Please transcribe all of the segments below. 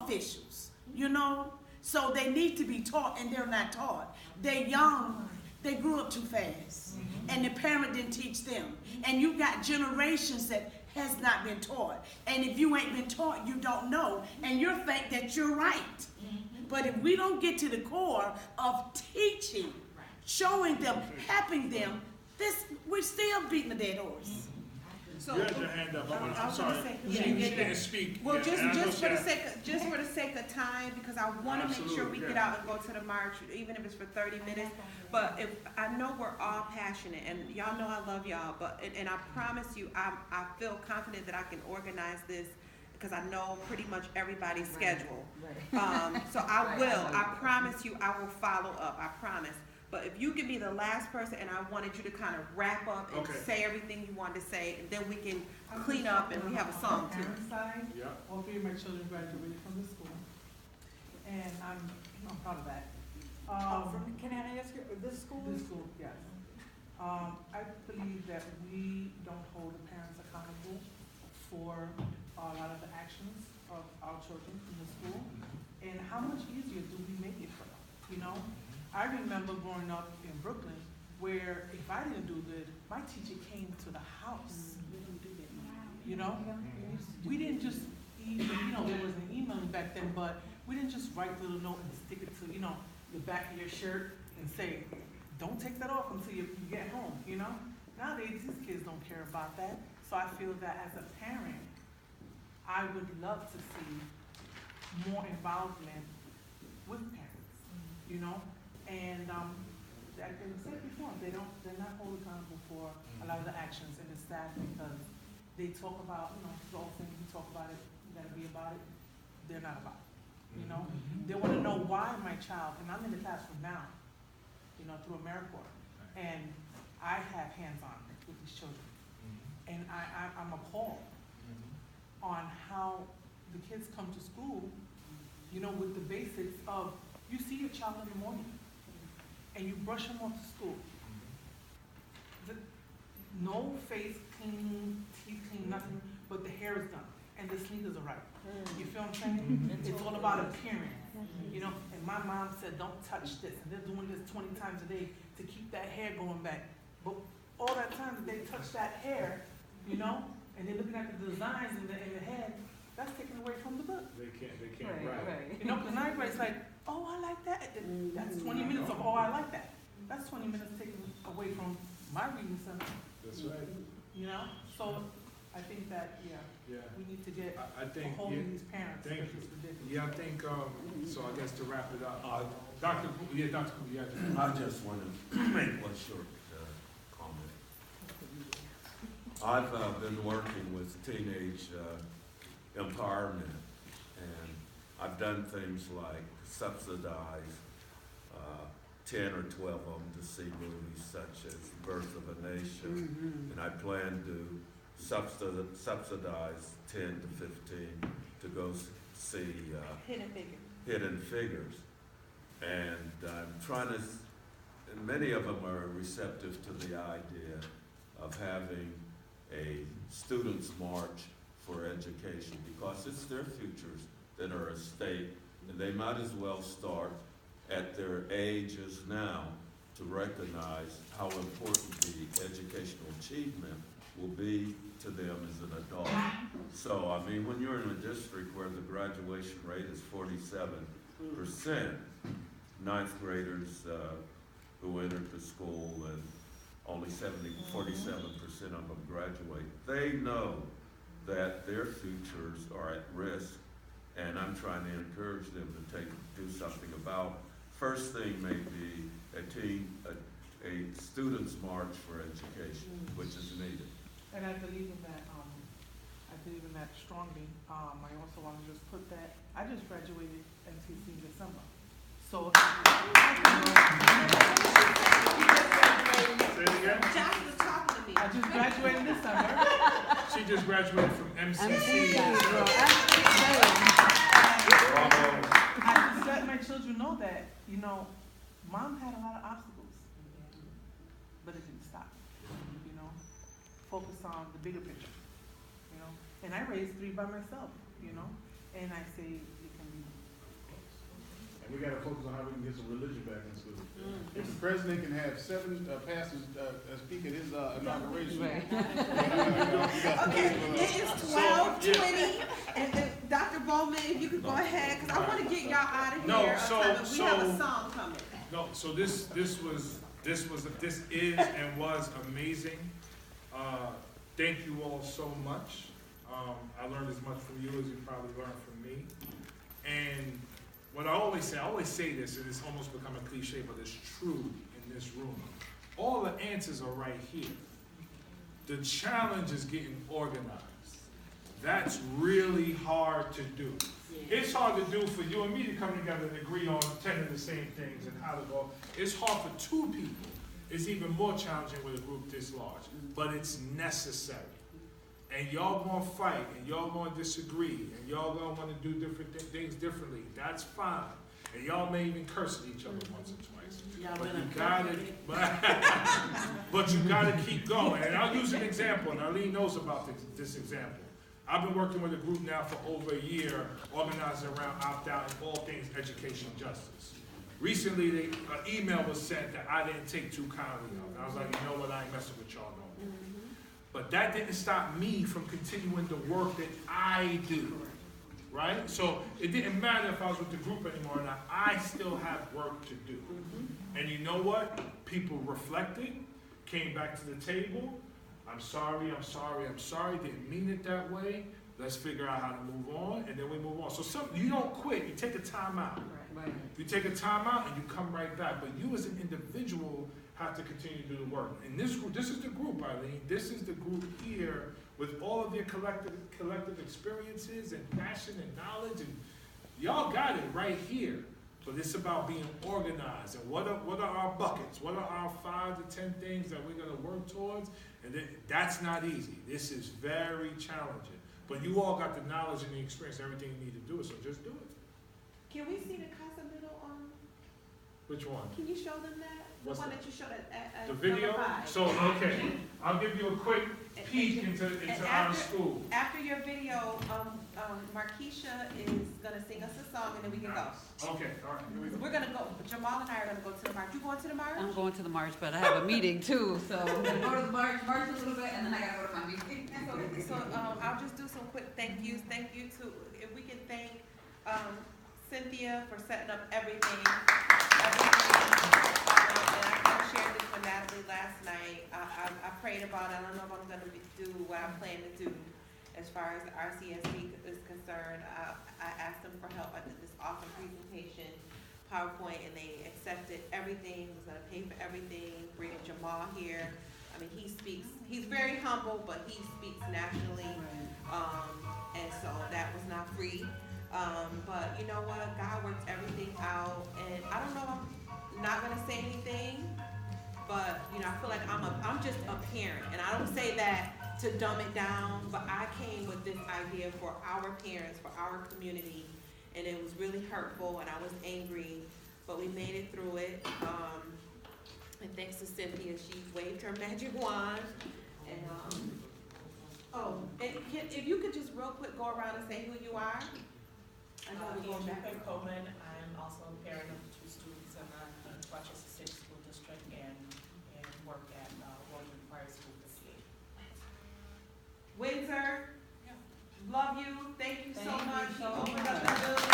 officials, you know? So they need to be taught, and they're not taught. They're young. They grew up too fast, and the parent didn't teach them. And you got generations that has not been taught. And if you ain't been taught, you don't know, and you think that you're right. But if we don't get to the core of teaching, showing them, helping them, we're still beating a dead horse. So, you had your hand up. I'm sorry. She didn't speak. Well, just for the sake of time, because I want to make sure we get out and go to the march, even if it's for 30 minutes. But if I know we're all passionate, and y'all know I love y'all, and I promise you, I feel confident that I can organize this because I know pretty much everybody's schedule. So I promise you, I will follow up. I promise. But if you could be the last person, and I wanted you to kind of wrap up and say everything you wanted to say, and then we can clean up and we have a song too. Yeah. All three of my children graduated from the school, and I'm proud of that. Can I ask you, this school? This school, yes. I believe that we don't hold the parents accountable for a lot of the actions of our children in the school, and how much easier do we make it for them, you know? I remember growing up in Brooklyn where if I didn't do good, my teacher came to the house. You know? We didn't just even, there wasn't emailing back then, but we didn't just write a little note and stick it to, the back of your shirt and say, don't take that off until you get home, you know? Nowadays, these kids don't care about that. So I feel that as a parent, I would love to see more involvement with parents, you know? And like they said before, they're not held accountable for a lot of the actions, and it's sad because they talk about, the whole thing, you talk about it, you gotta be about it, they're not about it, They wanna know why my child, and I'm in the classroom now, through AmeriCorps, and I have hands-on with these children, and I'm appalled on how the kids come to school, with the basics of, you see your child in the morning, and you brush them off to school. No face cleaning, teeth clean, nothing, but the hair is done, and the sneakers are right. You feel what I'm saying? It's all about appearance, and my mom said, don't touch this, and they're doing this 20 times a day to keep that hair going back. But all that time that they touch that hair, and they're looking at the designs in the head, that's taken away from the book. They can't write. Because ninth grade's like, oh, I like that. That's 20 minutes of, oh, I like that. That's 20 minutes taken away from my reading center. That's right. So I think that, we need to get a hold of these parents. Thank you. Yeah, I think, so I guess to wrap it up, Dr. Cooper, I just want to make one short comment. I've been working with teenage empowerment, and I've done things like subsidize 10 or 12 of them to see movies such as Birth of a Nation, and I plan to subsidize 10 to 15 to go see Hidden Figures. And I'm trying to, and many of them are receptive to the idea of having a students' march for education, because it's their futures that are at stake, and they might as well start at their ages now to recognize how important the educational achievement will be to them as an adult. So, I mean, when you're in a district where the graduation rate is 47%, ninth graders who entered the school, and only 47% of them graduate, they know that their futures are at risk, and I'm trying to encourage them to do something about. First thing may be a students' march for education, which is needed. And I believe in that. I believe in that strongly. I also want to just put that I just graduated MTC in December. So. Say it again. Josh was talking to me. I just graduated this summer. She just graduated from MCC. I just let my children know that, Mom had a lot of obstacles, but it didn't stop. Focus on the bigger picture, And I raised 3 by myself, And I say it can be gotta focus on how we can get some religion back in school. If the president can have 7 pastors speak at his inauguration. Okay, it is 12:20, and Dr. Bowman, if you could go ahead, because I want to get y'all out of here. No, on time, but we have a so- song coming. No, so this is and was amazing. Thank you all so much. I learned as much from you as you probably learned from me. And what I always say this, and it's almost become a cliche, but it's true in this room. All the answers are right here. The challenge is getting organized. That's really hard to do. It's hard to do for you and me to come together and agree on 10 of the same things and how to go. It's hard for 2 people. It's even more challenging with a group this large, but it's necessary. And y'all gonna fight, and y'all gonna disagree, and y'all gonna wanna do different things differently. That's fine. And y'all may even curse at each other once or twice. But you gotta keep going. And I'll use an example, and Arlene knows about this example. I've been working with a group now for over a year, organizing around opt-out and all things education justice. Recently, an email was sent that I didn't take too kindly of. And I was like, you know what, I ain't messing with y'all no more. But that didn't stop me from continuing the work that I do, right? So it didn't matter if I was with the group anymore or not. I still have work to do. And you know what? People reflected, came back to the table. I'm sorry, didn't mean it that way. Let's figure out how to move on, and then we move on. So you don't quit, you take a time out. Right. You take a time out and you come right back. But you as an individual have to continue to do the work. And this group, this is the group, Eileen. This is the group here with all of their collective experiences and passion and knowledge. And y'all got it right here. But it's about being organized. And what are our buckets? What are our 5 to 10 things that we're going to work towards? And that's not easy. This is very challenging. But you all got the knowledge and the experience, everything you need to do it, so just do it. Can we see the Casa Middle on? Which one? Can you show them that? The What's one that? that you showed at The video? number 5. So, okay, I'll give you a quick peek into our school. After your video, Markeisha is gonna sing us a song and then we can go. Okay, all right, here we go. We're gonna go, Jamaal and I are gonna go to the march. You going to the march? I'm going to the march, but I have a meeting too, so I'm gonna go to the march a little bit, and then I gotta go to my meeting. So, I'll just do some quick thank yous. Thank you to, if we can thank, Cynthia for setting up everything. And I shared this with Natalie last night. I prayed about it. I don't know if I'm gonna do what I plan to do as far as the RCSD is concerned. I asked them for help. I did this awesome presentation, PowerPoint, and they accepted everything, was gonna pay for everything, bringing Jamaal here. I mean, he's very humble, but he speaks nationally. And so that was not free. But you know what? God works everything out. And I don't know, I'm not gonna say anything, but you know, I feel like I'm just a parent. And I don't say that to dumb it down, but I came with this idea for our parents, for our community, and it was really hurtful and I was angry, but we made it through it. And thanks to Cynthia, she waved her magic wand. And if you could just real quick go around and say who you are. I know we're going back. Coleman. I'm also a parent of 2 students in the Rochester City School District and work at Woodland Private School for CA. Windsor, love you. Thank you so much. You so opened much. up the building.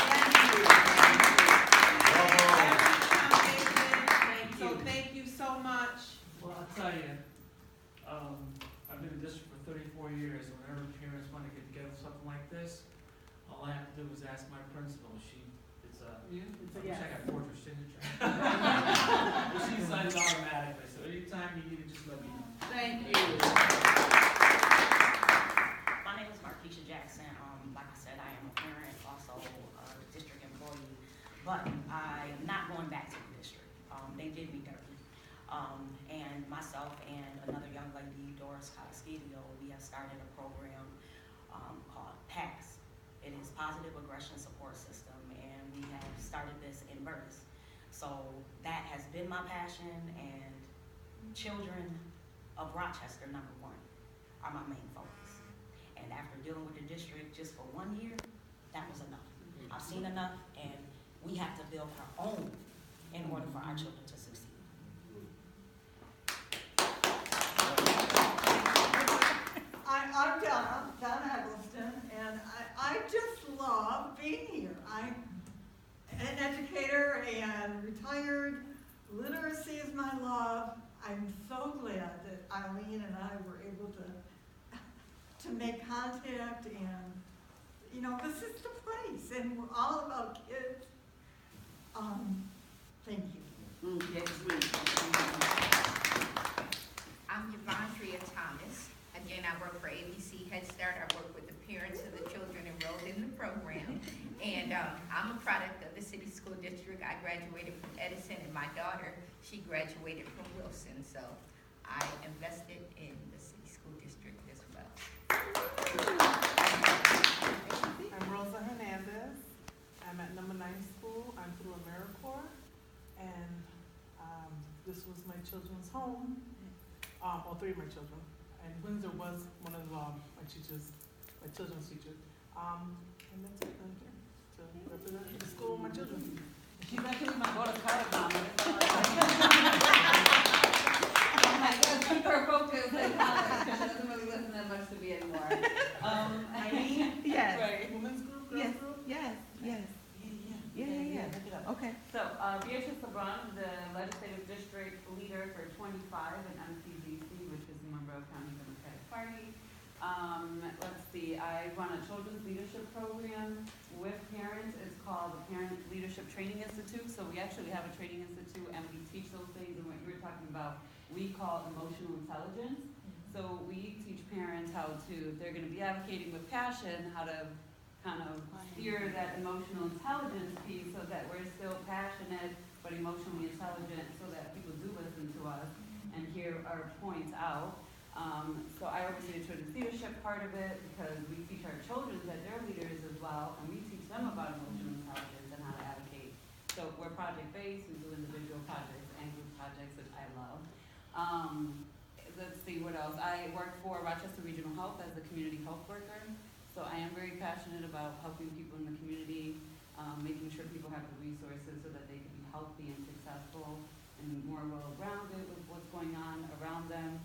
So thank you so much. Well, I'll tell you, I've been in the district for 34 years. Whenever parents want to get together something like this, all I have to do is ask my principal. I wish I got fortress signature. She signs automatically, so anytime you need it, just let me know. Thank you. My name is Markeisha Jackson. Like I said, I am a parent, also a district employee, but I'm not going back to the district. They did me dirty. And myself and another young lady, Doris Cataschilio, we have started a program called PASS. It is Positive Aggression Support System, and we have started this in Burtis. So that has been my passion, and children of Rochester, #1, are my main focus. And after dealing with the district just for 1 year, that was enough. I've seen enough, and we have to build our own in order for our children to succeed. I'm Donna Eggleston, and I just love being here. I'm an educator and retired. Literacy is my love. I'm so glad that Eileen and I were able to make contact, and you know, this is the place, and we're all about kids. Thank you. Yes, I'm Yvonne Tria Thomas. Again, I work for ABC Head Start. I work with the parents of the children enrolled in the program. And I'm a product of the city school district. I graduated from Edison, and my daughter, she graduated from Wilson. So I invested in the city school district as well. I'm Rosa Hernandez. I'm at number 9 school. I'm through AmeriCorps, and this was my children's home, all 3 of my children. And Windsor was one of my teachers, my children's teachers. And that's it, thank you, to represent the school and my children. She's actually my daughter's college mom. I gotta keep her focused in college because she doesn't really listen that much to me anymore. Yes. Right. Women's group, girls Yes, group? yes, yes. Yeah. Okay. So, Beatrice LeBron, the legislative district leader for 25 in MCDC, which is a Monroe County Democratic Party. Let's see, I run a children's leadership program with parents. It's called the Parent Leadership Training Institute. So we actually have a training institute, and we teach those things. And what you were talking about, we call emotional intelligence. So we teach parents how to, if they're going to be advocating with passion, how to kind of steer that emotional intelligence piece so that we're still passionate but emotionally intelligent, so that people do listen to us and hear our points out. So I oversee the children's leadership part of it, because we teach our children that they're leaders as well, and we teach them about emotional intelligence and how to advocate. So we're project-based, we do individual projects and group projects, which I love. Let's see, what else? I work for Rochester Regional Health as a community health worker. So I am very passionate about helping people in the community, making sure people have the resources so that they can be healthy and successful and more well-rounded with what's going on around them.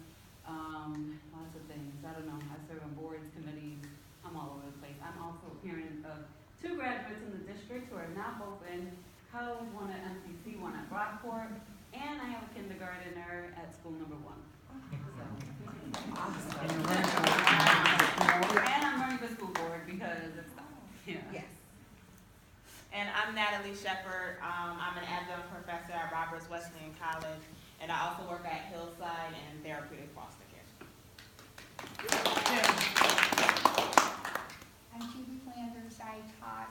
Lots of things. I don't know. I serve on boards, committees. I'm all over the place. I'm also a parent of 2 graduates in the district who are now both in college, one at MCC, one at Rockport, and I have a kindergartner at school number 1. And I'm running the school board because it's Yes. And I'm Natalie Shepard. I'm an adjunct professor at Roberts Wesleyan College, and I also work at Hillside and Therapeutic Foster Care. I'm Judy Flanders. I taught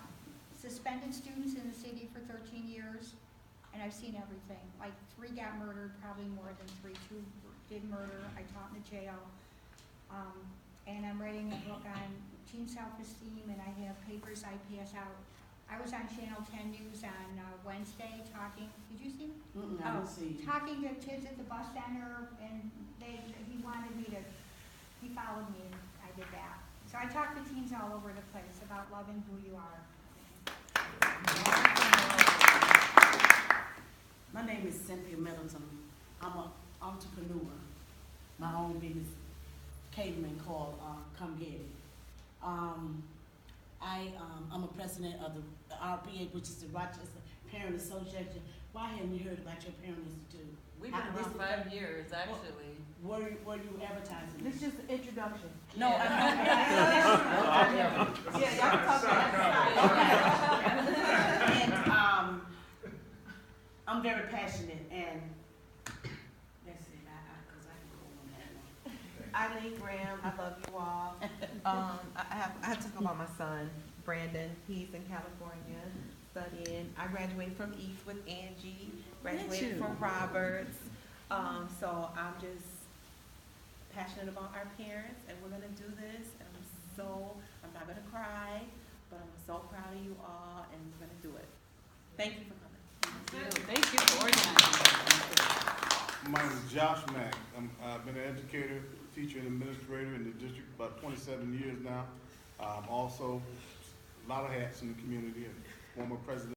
suspended students in the city for 13 years, and I've seen everything. Like 3 got murdered, probably more than 3. 2 did murder. I taught in the jail. And I'm writing a book on teen self-esteem, and I have papers I pass out. I was on Channel 10 News on Wednesday talking, did you see? I didn't see. Talking to kids at the bus center, and he wanted me to, he followed me, and I did that. So I talk to teens all over the place about loving who you are. My name is Cynthia Middleton. I'm an entrepreneur. My own business catering called Come Get It. I'm a president of the RPA, which is the Rochester Parent Association. Why hadn't you heard about your parent institute? We've been around 5 years, actually. Were you advertising? This is just an introduction. No, Yeah, y'all can talk about that. And I'm very passionate, and that's it. Because I can go on that one. Eileen Graham, I love you all. I have to talk about my son, Brandon. He's in California studying. I graduated from East with Angie, graduated from Roberts. So I'm just passionate about our parents, and we're gonna do this. And I'm not gonna cry, but I'm so proud of you all, and we're gonna do it. Thank you for coming. Thank you for organizing. My name is Josh Mack. I've been an educator, teacher, and administrator in the district about 27 years now. Also, a lot of hats in the community, and former president